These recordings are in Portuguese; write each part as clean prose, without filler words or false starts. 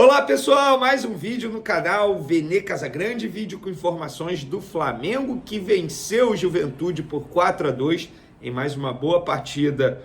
Olá pessoal, mais um vídeo no canal Vene Casagrande, vídeo com informações do Flamengo que venceu o Juventude por 4-2 em mais uma boa partida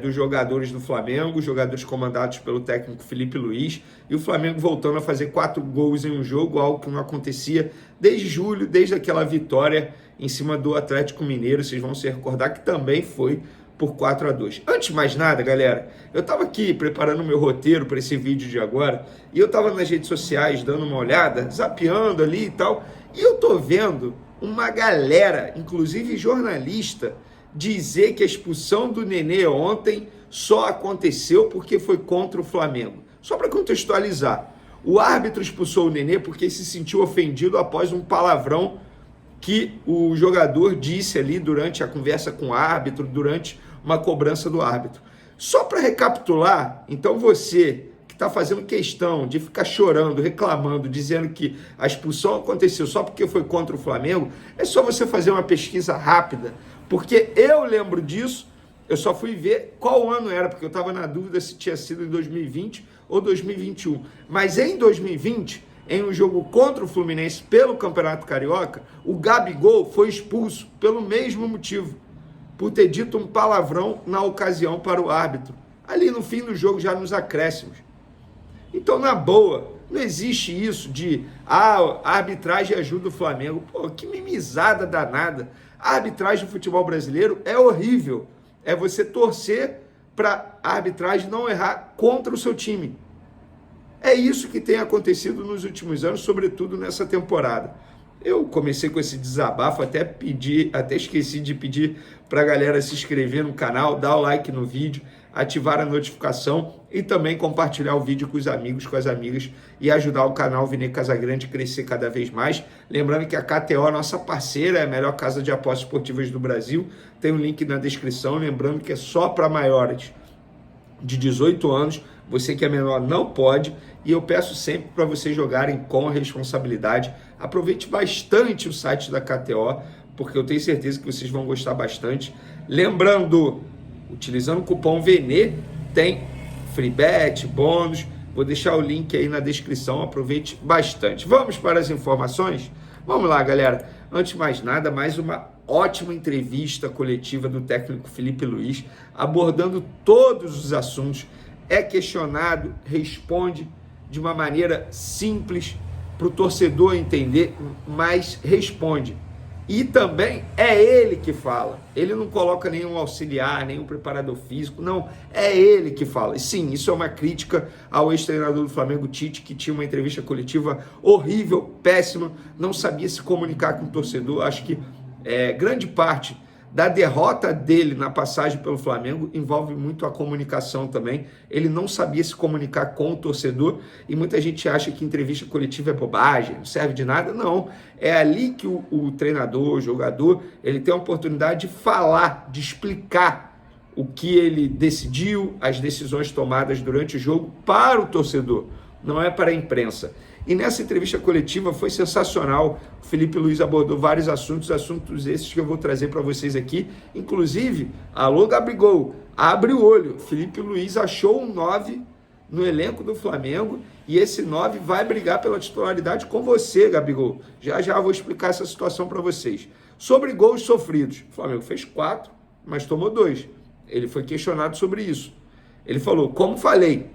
dos jogadores do Flamengo, jogadores comandados pelo técnico Felipe Luiz, e o Flamengo voltando a fazer 4 gols em um jogo, algo que não acontecia desde julho, desde aquela vitória em cima do Atlético Mineiro. Vocês vão se recordar que também foi por 4-2. Antes de mais nada, galera, eu estava aqui preparando o meu roteiro para esse vídeo de agora, e eu estava nas redes sociais dando uma olhada, zapeando ali e tal, e eu tô vendo uma galera, inclusive jornalista, dizer que a expulsão do Nenê ontem só aconteceu porque foi contra o Flamengo. Só para contextualizar, o árbitro expulsou o Nenê porque se sentiu ofendido após um palavrão que o jogador disse ali durante a conversa com o árbitro, durante uma cobrança do árbitro. Só para recapitular, então você que está fazendo questão de ficar chorando, reclamando, dizendo que a expulsão aconteceu só porque foi contra o Flamengo, é só você fazer uma pesquisa rápida, porque eu lembro disso, eu só fui ver qual ano era, porque eu estava na dúvida se tinha sido em 2020 ou 2021. Mas em 2020, em um jogo contra o Fluminense pelo Campeonato Carioca, o Gabigol foi expulso pelo mesmo motivo, por ter dito um palavrão na ocasião para o árbitro, ali no fim do jogo, já nos acréscimos. Então, na boa, não existe isso de a arbitragem ajuda o Flamengo. Pô, que mimizada danada. A arbitragem do futebol brasileiro é horrível. É você torcer para a arbitragem não errar contra o seu time. É isso que tem acontecido nos últimos anos, sobretudo nessa temporada. Eu comecei com esse desabafo, até esqueci de pedir para a galera se inscrever no canal, dar o like no vídeo, ativar a notificação e também compartilhar o vídeo com os amigos, com as amigas e ajudar o canal Vene Casagrande a crescer cada vez mais. Lembrando que a KTO, nossa parceira, é a melhor casa de apostas esportivas do Brasil. Tem um link na descrição, lembrando que é só para maiores de 18 anos, você que é menor não pode, e eu peço sempre para vocês jogarem com responsabilidade. Aproveite bastante o site da KTO, porque eu tenho certeza que vocês vão gostar bastante. Lembrando, utilizando o cupom VENE, tem free bet, bônus, vou deixar o link aí na descrição, aproveite bastante. Vamos para as informações? Vamos lá, galera. Antes de mais nada, mais uma ótima entrevista coletiva do técnico Felipe Luiz, abordando todos os assuntos. É questionado, responde de uma maneira simples para o torcedor entender, mas responde. E também é ele que fala. Ele não coloca nenhum auxiliar, nenhum preparador físico, não. É ele que fala. E sim, isso é uma crítica ao ex-treinador do Flamengo, Tite, que tinha uma entrevista coletiva horrível, péssima, não sabia se comunicar com o torcedor. Acho que grande parte da derrota dele na passagem pelo Flamengo envolve muito a comunicação também. Ele não sabia se comunicar com o torcedor, e muita gente acha que entrevista coletiva é bobagem, não serve de nada. Não, é ali que o treinador, o jogador, ele tem a oportunidade de falar, de explicar o que ele decidiu, as decisões tomadas durante o jogo para o torcedor, não é para a imprensa. E nessa entrevista coletiva foi sensacional. O Felipe Luiz abordou vários assuntos esses que eu vou trazer para vocês aqui. Inclusive, alô Gabigol, abre o olho. Felipe Luiz achou um 9 no elenco do Flamengo e esse 9 vai brigar pela titularidade com você, Gabigol. Já já vou explicar essa situação para vocês. Sobre gols sofridos, o Flamengo fez 4, mas tomou 2. Ele foi questionado sobre isso. Ele falou, como falei,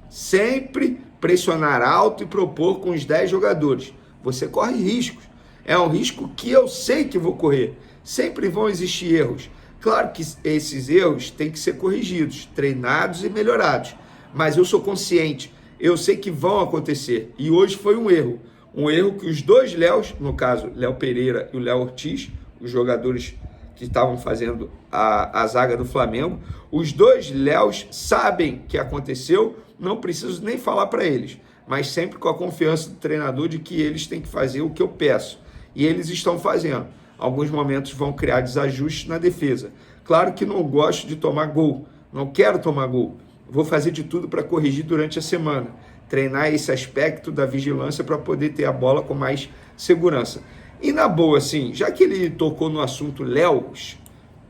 sempre pressionar alto e propor com os 10 jogadores. Você corre riscos. É um risco que eu sei que vou correr. Sempre vão existir erros. Claro que esses erros têm que ser corrigidos, treinados e melhorados. Mas eu sou consciente. Eu sei que vão acontecer. E hoje foi um erro. Um erro que os dois Léos, no caso, Léo Pereira e o Léo Ortiz, os jogadores que estavam fazendo a zaga do Flamengo, os dois Léos sabem que aconteceu, não preciso nem falar para eles, mas sempre com a confiança do treinador de que eles têm que fazer o que eu peço. E eles estão fazendo. Alguns momentos vão criar desajustes na defesa. Claro que não gosto de tomar gol, não quero tomar gol. Vou fazer de tudo para corrigir durante a semana, treinar esse aspecto da vigilância para poder ter a bola com mais segurança. E na boa, assim, já que ele tocou no assunto Léos,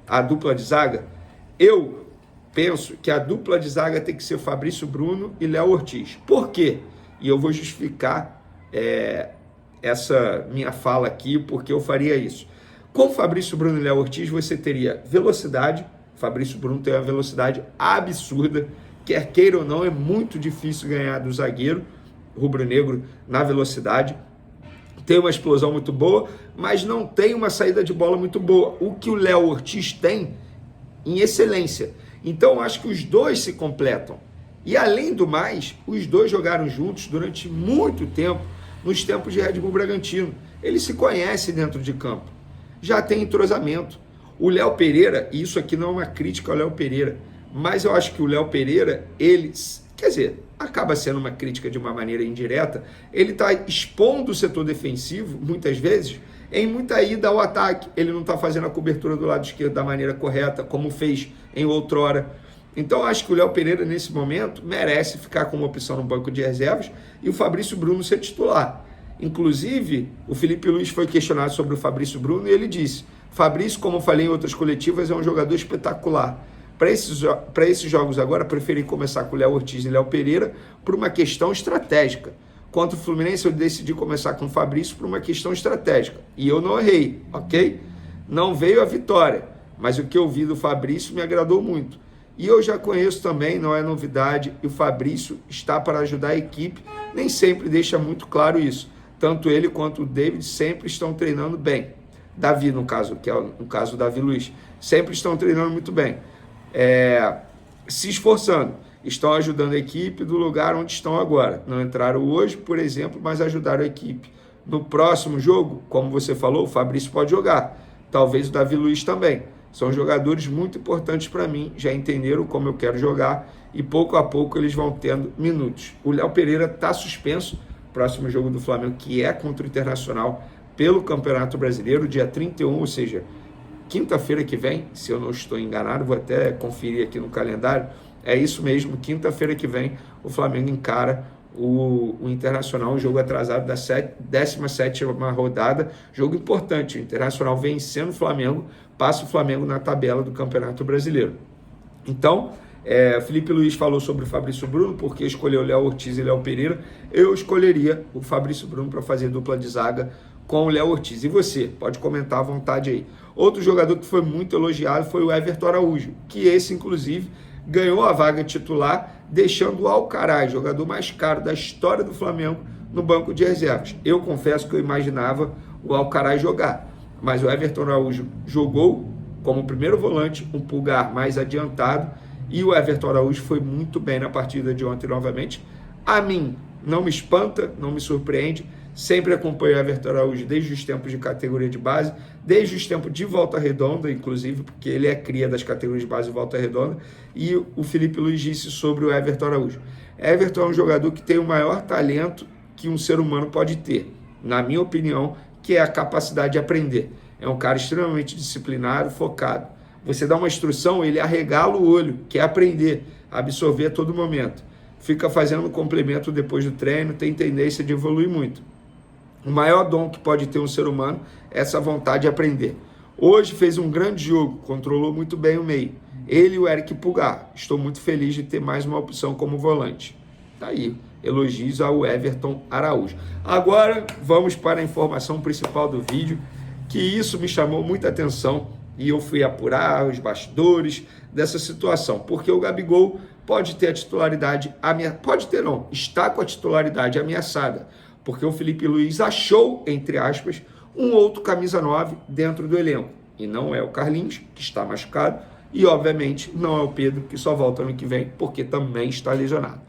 a dupla de zaga, eu penso que a dupla de zaga tem que ser Fabrício Bruno e Léo Ortiz. Por quê? E eu vou justificar essa minha fala aqui, porque eu faria isso. Com Fabrício Bruno e Léo Ortiz, você teria velocidade. Fabrício Bruno tem uma velocidade absurda, quer queira ou não, é muito difícil ganhar do zagueiro rubro-negro na velocidade. Tem uma explosão muito boa, mas não tem uma saída de bola muito boa. O que o Léo Ortiz tem em excelência. Então, acho que os dois se completam. E, além do mais, os dois jogaram juntos durante muito tempo, nos tempos de Red Bull Bragantino. Eles se conhecem dentro de campo. Já tem entrosamento. O Léo Pereira, e isso aqui não é uma crítica ao Léo Pereira, mas eu acho que o Léo Pereira, quer dizer, acaba sendo uma crítica de uma maneira indireta, ele está expondo o setor defensivo, muitas vezes, em muita ida ao ataque. Ele não está fazendo a cobertura do lado esquerdo da maneira correta, como fez em outrora. Então, acho que o Léo Pereira, nesse momento, merece ficar como opção no banco de reservas e o Fabrício Bruno ser titular. Inclusive, o Felipe Luiz foi questionado sobre o Fabrício Bruno e ele disse: Fabrício, como eu falei em outras coletivas, é um jogador espetacular. Para esses jogos agora, preferi começar com o Léo Ortiz e Léo Pereira por uma questão estratégica. Contra o Fluminense, eu decidi começar com o Fabrício por uma questão estratégica. E eu não errei, ok? Não veio a vitória, mas o que eu vi do Fabrício me agradou muito. E eu já conheço também, não é novidade, e o Fabrício está para ajudar a equipe, nem sempre deixa muito claro isso. Tanto ele quanto o David sempre estão treinando bem. Davi, no caso, que é o caso do Davi Luiz, sempre estão treinando muito bem. Se esforçando, estão ajudando a equipe do lugar onde estão agora. Não entraram hoje, por exemplo, mas ajudaram a equipe. No próximo jogo, como você falou, o Fabrício pode jogar, talvez o Davi Luiz também. São jogadores muito importantes para mim, já entenderam como eu quero jogar e pouco a pouco eles vão tendo minutos. O Léo Pereira está suspenso, próximo jogo do Flamengo, que é contra o Internacional pelo Campeonato Brasileiro, dia 31, ou seja, quinta-feira que vem, se eu não estou enganado, vou até conferir aqui no calendário, é isso mesmo, quinta-feira que vem o Flamengo encara o Internacional, um jogo atrasado da 17ª rodada, jogo importante. O Internacional vencendo o Flamengo, passa o Flamengo na tabela do Campeonato Brasileiro. Então, Felipe Luiz falou sobre o Fabrício Bruno, porque escolheu Léo Ortiz e Léo Pereira. Eu escolheria o Fabrício Bruno para fazer dupla de zaga com o Léo Ortiz. E você? Pode comentar à vontade aí. Outro jogador que foi muito elogiado foi o Everton Araújo, que esse, inclusive, ganhou a vaga titular, deixando o Alcaraz, jogador mais caro da história do Flamengo, no banco de reservas. Eu confesso que eu imaginava o Alcaraz jogar, mas o Everton Araújo jogou como primeiro volante, um pulgar mais adiantado, e o Everton Araújo foi muito bem na partida de ontem novamente. A mim, não me espanta, não me surpreende, sempre acompanho o Everton Araújo desde os tempos de categoria de base, desde os tempos de Volta Redonda, inclusive, porque ele é cria das categorias de base de Volta Redonda, e o Felipe Luiz disse sobre o Everton Araújo. Everton é um jogador que tem o maior talento que um ser humano pode ter, na minha opinião, que é a capacidade de aprender. É um cara extremamente disciplinado, focado. Você dá uma instrução, ele arregala o olho, quer aprender, absorver a todo momento. Fica fazendo um complemento depois do treino, tem tendência de evoluir muito. O maior dom que pode ter um ser humano é essa vontade de aprender. Hoje fez um grande jogo, controlou muito bem o meio. Ele e o Eric Pulgar. Estou muito feliz de ter mais uma opção como volante. Tá aí, elogios ao Everton Araújo. Agora vamos para a informação principal do vídeo, que isso me chamou muita atenção e eu fui apurar os bastidores dessa situação, porque o Gabigol pode ter a titularidade está com a titularidade ameaçada, porque o Felipe Luiz achou, entre aspas, um outro camisa 9 dentro do elenco. E não é o Carlinhos, que está machucado, e obviamente não é o Pedro, que só volta ano que vem, porque também está lesionado.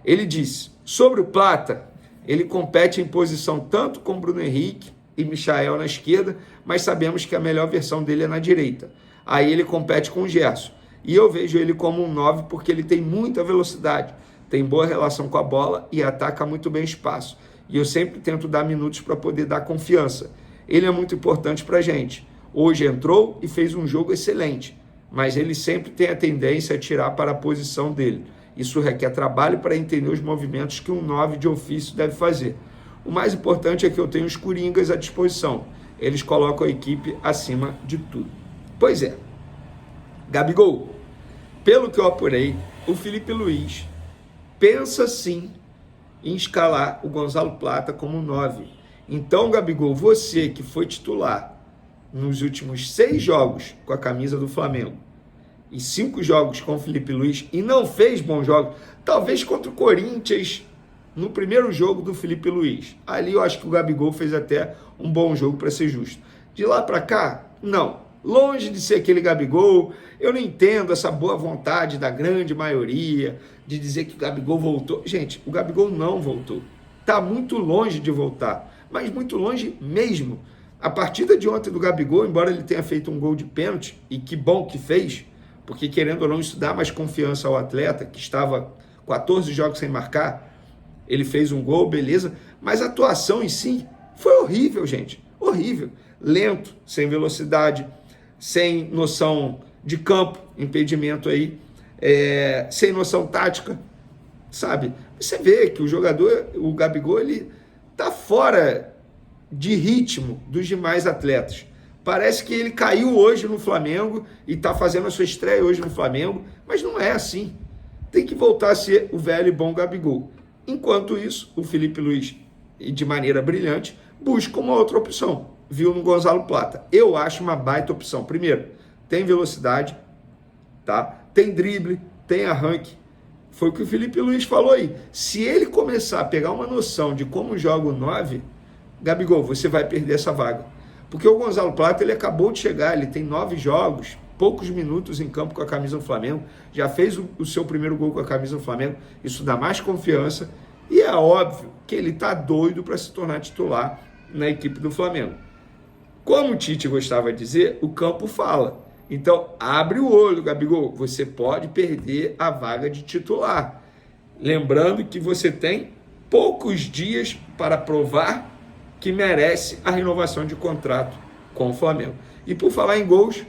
Ele disse, sobre o Plata, ele compete em posição tanto com Bruno Henrique e Michael na esquerda, mas sabemos que a melhor versão dele é na direita. Aí ele compete com o Gerson. E eu vejo ele como um 9 porque ele tem muita velocidade, tem boa relação com a bola e ataca muito bem espaço. E eu sempre tento dar minutos para poder dar confiança. Ele é muito importante para a gente. Hoje entrou e fez um jogo excelente, mas ele sempre tem a tendência a tirar para a posição dele. Isso requer trabalho para entender os movimentos que um 9 de ofício deve fazer. O mais importante é que eu tenho os coringas à disposição. Eles colocam a equipe acima de tudo. Pois é. Gabigol, pelo que eu apurei, o Felipe Luiz pensa sim em escalar o Gonzalo Plata como 9. Então, Gabigol, você que foi titular nos últimos 6 jogos com a camisa do Flamengo e 5 jogos com o Felipe Luiz e não fez bons jogos, talvez contra o Corinthians no primeiro jogo do Felipe Luiz. Ali eu acho que o Gabigol fez até um bom jogo, para ser justo. De lá para cá, não. Longe de ser aquele Gabigol, eu não entendo essa boa vontade da grande maioria de dizer que o Gabigol voltou. Gente, o Gabigol não voltou. Está muito longe de voltar, mas muito longe mesmo. A partida de ontem do Gabigol, embora ele tenha feito um gol de pênalti, e que bom que fez, porque querendo ou não, isso dá mais confiança ao atleta, que estava 14 jogos sem marcar, ele fez um gol, beleza, mas a atuação em si foi horrível, gente, horrível. Lento, sem velocidade, sem noção de campo, impedimento aí, sem noção tática, sabe? Você vê que o jogador, o Gabigol, ele tá fora de ritmo dos demais atletas. Parece que ele caiu hoje no Flamengo e tá fazendo a sua estreia hoje no Flamengo, mas não é assim. Tem que voltar a ser o velho e bom Gabigol. Enquanto isso, o Felipe Luiz, e de maneira brilhante, busca uma outra opção. Viu no Gonzalo Plata. Eu acho uma baita opção. Primeiro, tem velocidade, tá? Tem drible, tem arranque. Foi o que o Felipe Luiz falou aí. Se ele começar a pegar uma noção de como joga o 9, Gabigol, você vai perder essa vaga. Porque o Gonzalo Plata, ele acabou de chegar, ele tem 9 jogos, poucos minutos em campo com a camisa do Flamengo, já fez o seu primeiro gol com a camisa do Flamengo, isso dá mais confiança, e é óbvio que ele está doido para se tornar titular na equipe do Flamengo. Como o Tite gostava de dizer, o campo fala. Então, abre o olho, Gabigol, você pode perder a vaga de titular. Lembrando que você tem poucos dias para provar que merece a renovação de contrato com o Flamengo. E por falar em gols,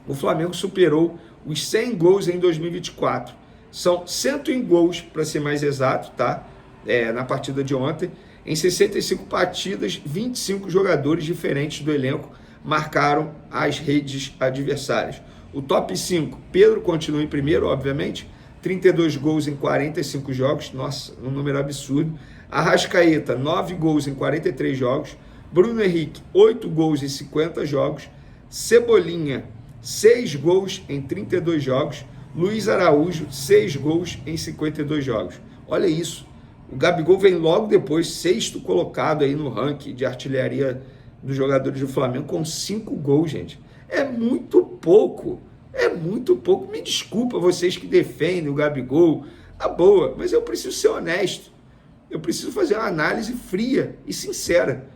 o Flamengo superou os 100 gols em 2024. São 101 gols, para ser mais exato, tá? Na partida de ontem. Em 65 partidas, 25 jogadores diferentes do elenco marcaram as redes adversárias. O top 5, Pedro continua em primeiro, obviamente, 32 gols em 45 jogos, nossa, um número absurdo. Arrascaeta, 9 gols em 43 jogos. Bruno Henrique, 8 gols em 50 jogos. Cebolinha, 6 gols em 32 jogos. Luiz Araújo, 6 gols em 52 jogos. Olha isso. O Gabigol vem logo depois, 6º colocado aí no ranking de artilharia dos jogadores do Flamengo, com 5 gols, gente. É muito pouco. É muito pouco. Me desculpa vocês que defendem o Gabigol. Tá boa, mas eu preciso ser honesto. Eu preciso fazer uma análise fria e sincera.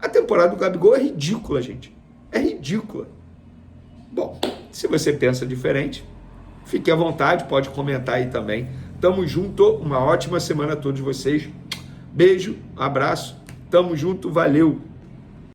A temporada do Gabigol é ridícula, gente. É ridícula. Bom, se você pensa diferente, fique à vontade, pode comentar aí também. Tamo junto, uma ótima semana a todos vocês. Beijo, abraço, tamo junto, valeu!